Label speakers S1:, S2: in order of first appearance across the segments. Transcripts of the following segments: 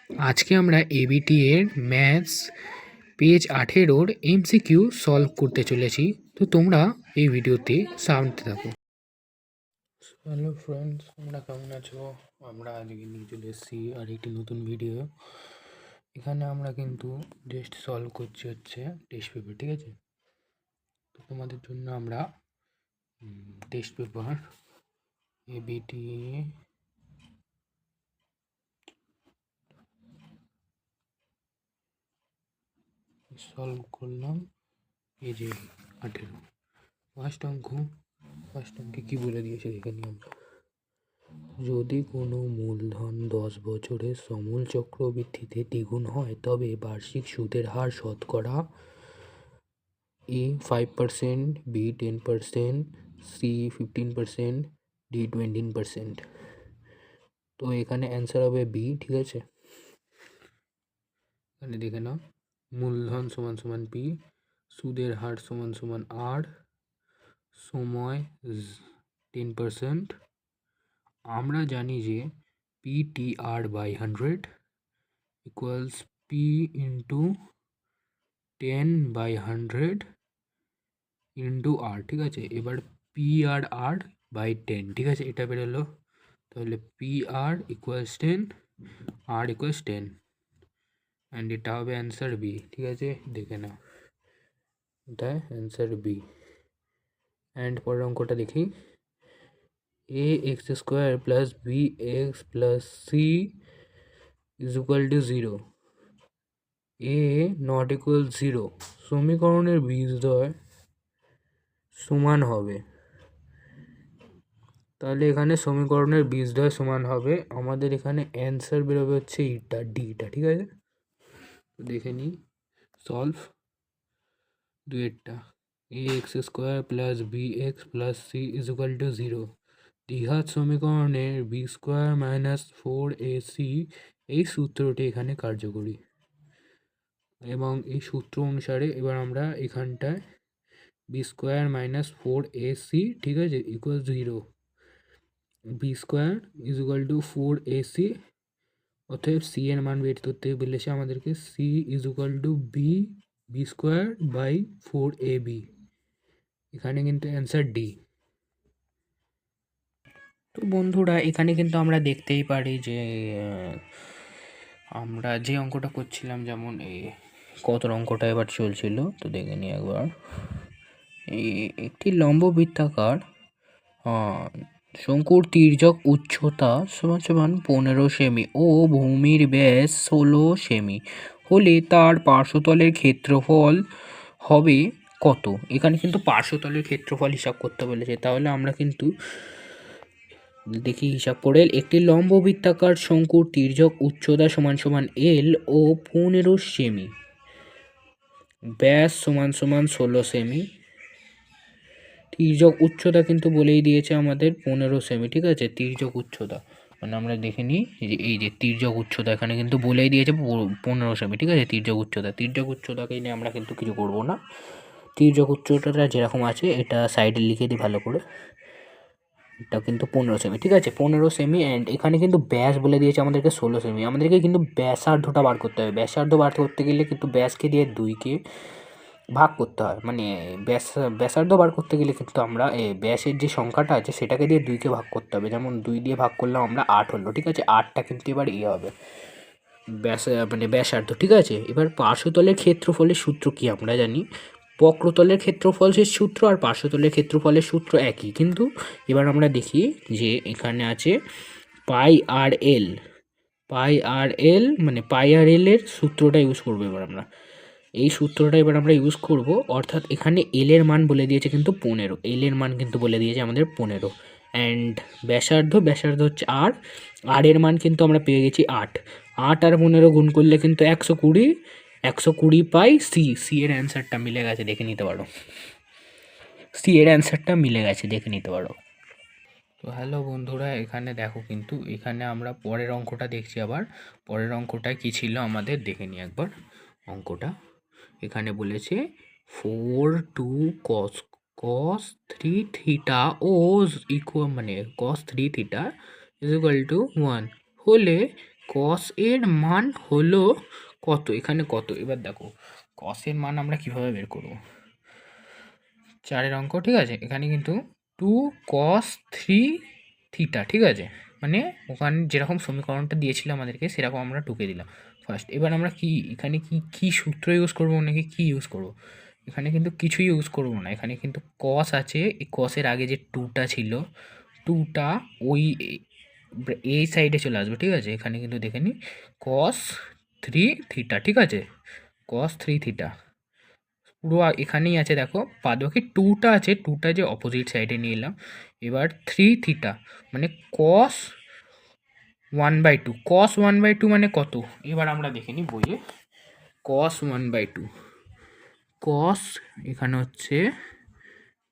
S1: আজকে আমরা এবিটি এর ম্যাথস পেজ 18 এমসিকিউ সলভ করতে চলেছি। তো তোমরা এই ভিডিওতে সামনে থাকো। হ্যালো ফ্রেন্ডস, তোমরা কেমন আছো? আমরা আজকে নিয়ে চলে এসেছি আর একটি নতুন ভিডিও। এখানে আমরা কিন্তু জাস্ট সলভ করছি হচ্ছে টেস্ট পেপার, ঠিক আছে? তো তোমাদের জন্য আমরা টেস্ট পেপার এবিটি সলভ করলাম পেজে 18। ফার্স্ট অঙ্কে কি বলে দিয়েছে দেখে নিই আমরা। যদি কোনো মূলধন 10 বছরের সমূল চক্রবৃদ্ধিতে দ্বিগুণ হয় তবে বার্ষিক সুদের হার শতকরা এ 5%, বি 10%, সি 15%, ডি 20%। তো এখানে অ্যান্সার হবে বি, ঠিক আছে? এখানে দেখে নাও, মূলধন সমান সমান পি, সুদের হার সমান সমান আর, সময় 10%। আমরা জানি যে PTR/100 equals P into 10/100 into R, ঠিক আছে? এবার PR/10, ঠিক আছে? এটা বেরোলো, তাহলে PR ইকুয়ালস 10, আর ইকুয়ালস 10, অ্যান্ড এটা হবে অ্যান্সার বি, ঠিক আছে? দেখে নাও, এটা অ্যান্সার বি। অ্যান্ড পরের অঙ্কটা দেখি। ax² plus bx plus C is equal to 0, A not equal 0, সমীকরণের বীজদ্বয় সমান হবে। তাহলে এখানে সমীকরণের বীজদ্বয় সমান হবে, আমাদের এখানে অ্যান্সার বেরোবে হচ্ছে ইটা, ডিটা, ঠিক আছে? তো দেখে নিই সলভ দুয়েরটা। ax² plus bx plus C is equal to 0, দ্বিঘাত সমীকরণের b² মাইনাস 4ac এই সূত্রটি এখানে কার্যকরী, এবং এই সূত্র অনুসারে এবার আমরা এখানটায় b² মাইনাস 4ac, ঠিক আছে, equal 0, b² is equal two 4ac। অতএব সি এর মান বের করতে বলেছে আমাদেরকে, C is equal two b²/4ab। এখানে কিন্তু অ্যান্সার ডি। তো বন্ধুরা, এখানে কিন্তু আমরা দেখতেই পারি যে আমরা যে অঙ্কটা করছিলাম, যেমন এই কত অঙ্কটা এবার চলছিল, তো দেখে নিই একবার। এই একটি লম্ব বৃত্তাকার শঙ্কুর তির্যক উচ্চতা সমান সমান 15 সেমি ও ভূমির ব্যাস 16 সেমি হলে তার পার্শ্বতলের ক্ষেত্রফল হবে কত? এখানে কিন্তু পার্শ্বতলের ক্ষেত্রফল হিসাব করতে বলেছে। তাহলে আমরা কিন্তু দেখি হিসাব করে। একটি লম্ব বৃত্তাকার শঙ্কুর তির্যক উচ্চতা সমান সমান এল ও 15 সেমি, ব্যাস সমান সমান 16 সেমি, তির্যক উচ্চতা কিন্তু বলেই দিয়েছে আমাদের 15 সেমি, ঠিক আছে? তির্যক উচ্চতা মানে আমরা দেখে নিই যে এই যে তির্যক উচ্চতা এখানে কিন্তু বলেই দিয়েছে 15 সেমি, ঠিক আছে? তির্যক উচ্চতাকে নিয়ে আমরা কিন্তু কিছু করব না। তির্যক উচ্চতাটা যেরকম আছে এটা সাইডে লিখে দিই ভালো করে। এটা কিন্তু 15 সেমি, ঠিক আছে? 15 সেমি। অ্যান্ড এখানে কিন্তু ব্যাস বলে দিয়েছে আমাদেরকে 16 সেমি। আমাদেরকে কিন্তু ব্যাসার্ধটা বার করতে হবে। ব্যাসার্ধ বার করতে গেলে কিন্তু ব্যাসকে দিয়ে 2কে ভাগ করতে হয়, মানে ব্যাসার্ধ বার করতে গেলে কিন্তু আমরা ব্যাসের যে সংখ্যাটা আছে সেটাকে দিয়ে 2কে ভাগ করতে হবে। যেমন 2 দিয়ে ভাগ করলাম আমরা 8 হলো, ঠিক আছে? 8টা কিন্তু এবার হবে মানে ব্যাসার্ধ, ঠিক আছে? এবার পার্শ্বতলের ক্ষেত্রফলের সূত্র কি আমরা জানি। বক্রতলের ক্ষেত্রফলের সূত্র আর পার্শ্বতলের ক্ষেত্রফলের সূত্র একই, কিন্তু এবার আমরা দেখি যে এখানে আছে πr/l, মানে πr/l এর সূত্রটা ইউজ করবো এবার আমরা। এই সূত্রটা এবার আমরা ইউজ করব, অর্থাৎ এখানে এল এর মান বলে দিয়েছে কিন্তু 15, এল এর মান কিন্তু বলে দিয়েছে আমাদের 15। অ্যান্ড ব্যাসার্ধ হচ্ছে আর এর মান কিন্তু আমরা পেয়ে গেছি 8 আর 15 গুণ করলে কিন্তু 120 পাই সি এর অ্যান্সারটা মিলে গেছে, দেখে নিতে পারো। সি এর অ্যান্সারটা মিলে গেছে, দেখে নিতে পারো। তো হ্যালো বন্ধুরা, এখানে দেখো কিন্তু এখানে আমরা পরের অঙ্কটা দেখছি। আবার পরের অঙ্কটা কি ছিল আমাদের দেখে নিই একবার অঙ্কটা। এখানে বলেছে 4 2 cos 3 থিটা ও ইকুয়াল, মানে cos 3 theta is equal two 1 হলে কস এর মান হলো কত, এখানে কত, এবার দেখো কসের মান আমরা কিভাবে বের করব। 4 অঙ্ক, ঠিক আছে, এখানে কিন্তু 2 cos 3 থিটা, ঠিক আছে, মানে ওখানে যেরকম সমীকরণটা দিয়েছিল আমাদেরকে সেরকম আমরা টুকে দিলাম ফার্স্ট। এবার আমরা কি এখানে কি সূত্র ইউজ করবো নাকি কি ইউজ করব, এখানে কিন্তু কিছুই ইউজ করব না। এখানে কিন্তু কস আছে, এই কসের আগে যে 2টা ছিল, 2টা ওই এই সাইডে চলে আসবে, ঠিক আছে। এখানে কিন্তু দেখে নি cos 3 থিটা, ঠিক আছে, cos 3 থিটা পুরো এখানেই আছে, দেখো বাদ বাকি 2টা আছে, 2টা যে অপোজিট সাইডে নিয়ে এলাম। এবার 3 থিটা মানে cos 1/2, cos 1/2 মানে কত, এবার আমরা দেখে নিই বইয়ে। cos 1/2, cos এখানে হচ্ছে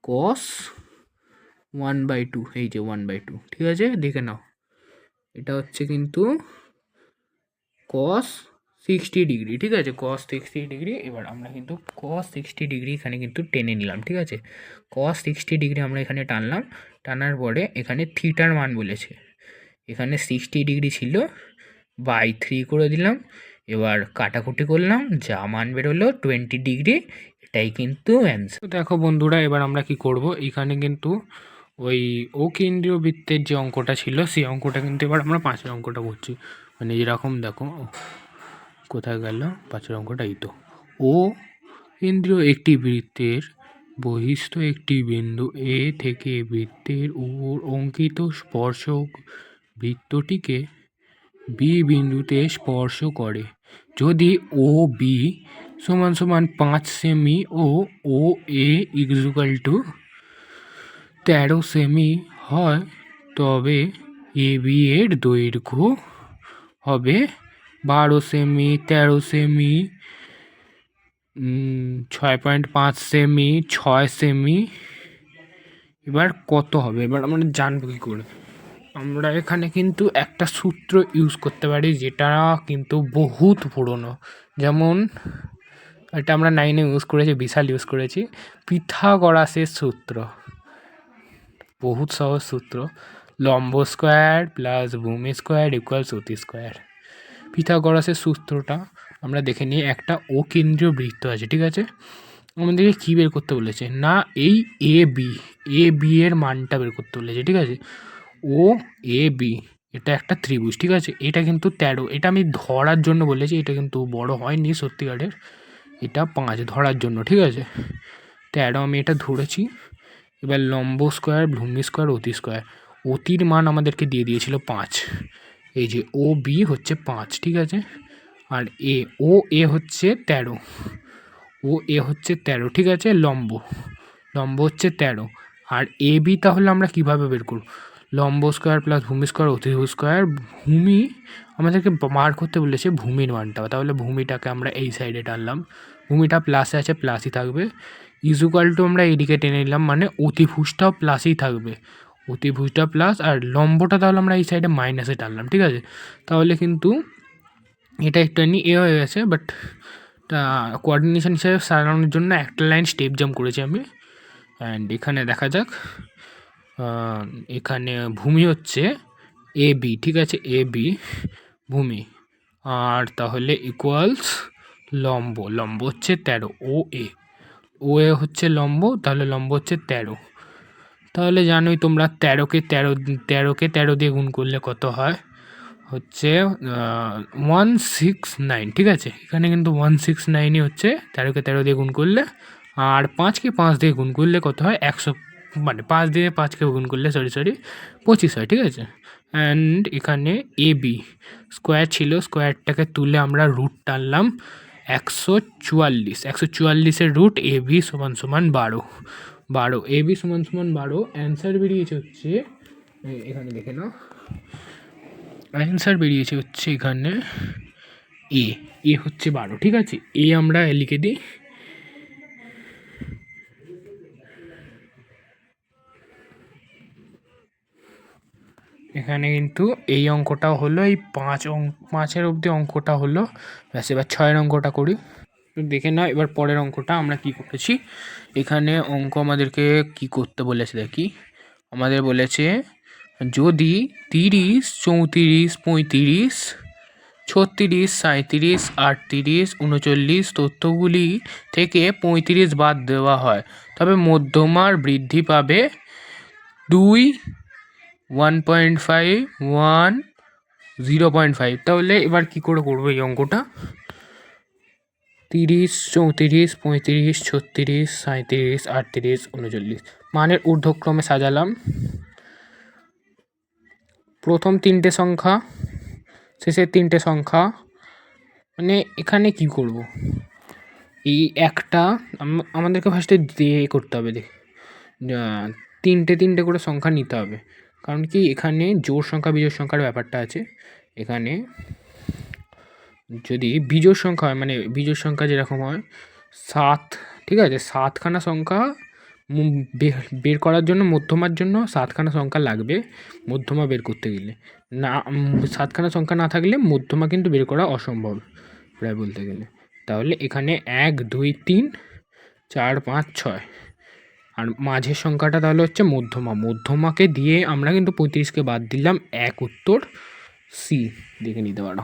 S1: cos 1/2, এই যে 1/2, ঠিক আছে, দেখে নাও এটা হচ্ছে কিন্তু cos 60 ডিগ্রি, ঠিক আছে, cos 60 ডিগ্রি। এবার আমরা কিন্তু cos 60 ডিগ্রি এখানে কিন্তু টেনে নিলাম, ঠিক আছে, cos 60 ডিগ্রি আমরা এখানে টানলাম, টানার পরে এখানে থিটার মান বলেছে, এখানে 60 ডিগ্রি ছিল, বাই 3 করে দিলাম। এবার কাটাকুটি করলাম, যা মান বেরোলো 20 ডিগ্রি, এটাই কিন্তু অ্যান্সার। তো দেখো বন্ধুরা, এবার আমরা কি করব, এখানে কিন্তু ওই অকেন্দ্রীয় বৃত্তের যে অঙ্কটা ছিল সেই অঙ্কটা কিন্তু এবার আমরা 5-এর অঙ্কটা করছি। মানে যেরকম দেখো কোথায় গেল 5-এর অঙ্কটা, এই তো। ও কেন্দ্রীয় একটি বৃত্তের বহিস্থ একটি বিন্দু এ থেকে বৃত্তের উপর অঙ্কিত স্পর্শক বৃত্তটিকে বি বিন্দুতে স্পর্শ করে যদি ও বি সমান সমান 5 সেমি ও ও এ ইকুয়াল টু 13 সেমি হয়, তবে এ বি এর দৈর্ঘ্য হবে 12 সেমি, 13 সেমি, 6.5 সেমি, 6 সেমি। এবার কত হবে, এবার আমরা জানবো কী করে, আমরা এখানে কিন্তু একটা সূত্র ইউজ করতে পারি যেটা কিন্তু বহুত পুরনো, যেমন এটা আমরা 9-এ ইউজ করেছি, বিশাল ইউজ করেছি, পিথাগোরাসের সূত্র, বহুত সহজ সূত্র, লম্ব স্কোয়ার প্লাস ভূমি স্কোয়ার ইকুয়ালস অতি স্কোয়ার। পিথাগোরাসের সূত্রটা আমরা দেখে নিই, একটা অকেন্দ্রীয় বৃত্ত আছে, ঠিক আছে, আমাদেরকে কী বের করতে বলেছে না, এই এ বি এর মানটা বের করতে বলেছে, ঠিক আছে, ও এ বি এটা একটা ত্রিভুজ, ঠিক আছে, এটা কিন্তু 13, এটা আমি ধরার জন্য বলেছি, এটা কিন্তু বড় হয়নি সত্যিকারের, এটা 5 ধরার জন্য, ঠিক আছে, 13 আমি এটা ধরেছি। এবার লম্ব স্কোয়ার ভূমি স্কোয়ার অতি স্কোয়ার, অতির মান আমাদেরকে দিয়ে দিয়েছিল 5, এই যে ও বি হচ্ছে 5, ঠিক আছে, আর এ হচ্ছে 13, ও এ হচ্ছে 13, ঠিক আছে, লম্ব হচ্ছে 13, আর এ বি তাহলে আমরা কিভাবে বের করব, লম্ব স্কোয়ার প্লাস ভূমি স্কোয়ার অতিভুজ স্কোয়ার, ভূমি আমাদেরকে বার করতে বলেছে ভূমির মানটা, তাহলে ভূমিটাকে আমরা এই সাইডে টানলাম, ভূমিটা প্লাসে আছে প্লাসই থাকবে, ইকুয়াল টু আমরা এইদিকে টেনে নিলাম, মানে অতিভুজটাও প্লাসই থাকবে, অতিভুজটা প্লাস, আর লম্বটা তাহলে আমরা এই সাইডে মাইনাসে টানলাম, ঠিক আছে, তাহলে কিন্তু এটা একটু এ হয়ে গেছে, বাট কোঅর্ডিনেশন হিসাবে সারানোর জন্য একটা লাইন স্টেপ জাম্প করেছি আমি। অ্যান্ড এখানে দেখা যাক, এখানে ভূমি হচ্ছে এ বি, ঠিক আছে, এ বি ভূমি, আর তাহলে ইকুয়ালস লম্ব হচ্ছে 13, ও এ হচ্ছে লম্ব, তাহলে লম্ব হচ্ছে 13, তাহলে জানোই তোমরা 13কে 13 দিয়ে গুণ করলে কত হয়, হচ্ছে 169, ঠিক আছে, এখানে কিন্তু 169ই হচ্ছে 13কে 13 দিয়ে গুণ করলে, আর 5কে 5 দিয়ে গুণ করলে কত হয় 100, মানে 5 দিয়ে 5কে গুণ করলে 25 হয়, ঠিক আছে। অ্যান্ড এখানে এ বি স্কোয়ার ছিল, স্কোয়ারটাকে তুলে আমরা রুট টানলাম 144, রুট এ বি সমান সমান 12, এ বি সমান সমান 12, অ্যান্সার বেরিয়েছে হচ্ছে, এখানে দেখে নাও, অ্যান্সার বেরিয়েছে হচ্ছে এখানে এ হচ্ছে 12, ঠিক আছে, এ আমরা লিখে দিই, এখানে কিন্তু এই অঙ্কটা হলো, এই 5-এর অবধি অঙ্কটা হলো, ব্যাস এবার 6-এর অঙ্কটা করি, দেখে নাও। এবার পরের অঙ্কটা আমরা কি করেছি, এখানে অঙ্ক আমাদেরকে কি করতে বলেছে দেখি, আমাদের বলেছে যদি 30, 34, 35 ছত্রিশ, 37, 38, 39 তথ্যগুলি থেকে 35 বাদ দেওয়া হয়, তবে মধ্যমার বৃদ্ধি পাবে 2, 1.5, 1, 0.5। তাহলে এবার কি করে করবো এই অঙ্কটা? 30, 34, 35, 36, 37, 38, 39 মানের ঊর্ধ্বক্রমে সাজালাম। প্রথম তিনটে সংখ্যা, শেষের তিনটে সংখ্যা, মানে এখানে কি করব? এই একটা আমাদেরকে ফার্স্টে দিয়ে করতে হবে, তিনটে তিনটে করে সংখ্যা নিতে হবে, কারণ কি এখানে জোড় সংখ্যা বিজোড় সংখ্যার ব্যাপারটা আছে। এখানে যদি বিজোড় সংখ্যা হয়, মানে বিজোড় সংখ্যা যেরকম হয় 7, ঠিক আছে, 7খানা সংখ্যা বের করার জন্য, মধ্যমার জন্য 7খানা সংখ্যা লাগবে মধ্যমা বের করতে গেলে। না, 7খানা সংখ্যা না থাকলে মধ্যমা কিন্তু বের করা অসম্ভব প্রায় বলতে গেলে। তাহলে এখানে 1, 2, 3, 4, 5, 6 আর মাঝের সংখ্যাটা তাহলে হচ্ছে মধ্যমা। মধ্যমাকে দিয়ে আমরা কিন্তু 35কে বাদ দিলাম, এক উত্তর সি দেখে নিতে পারো।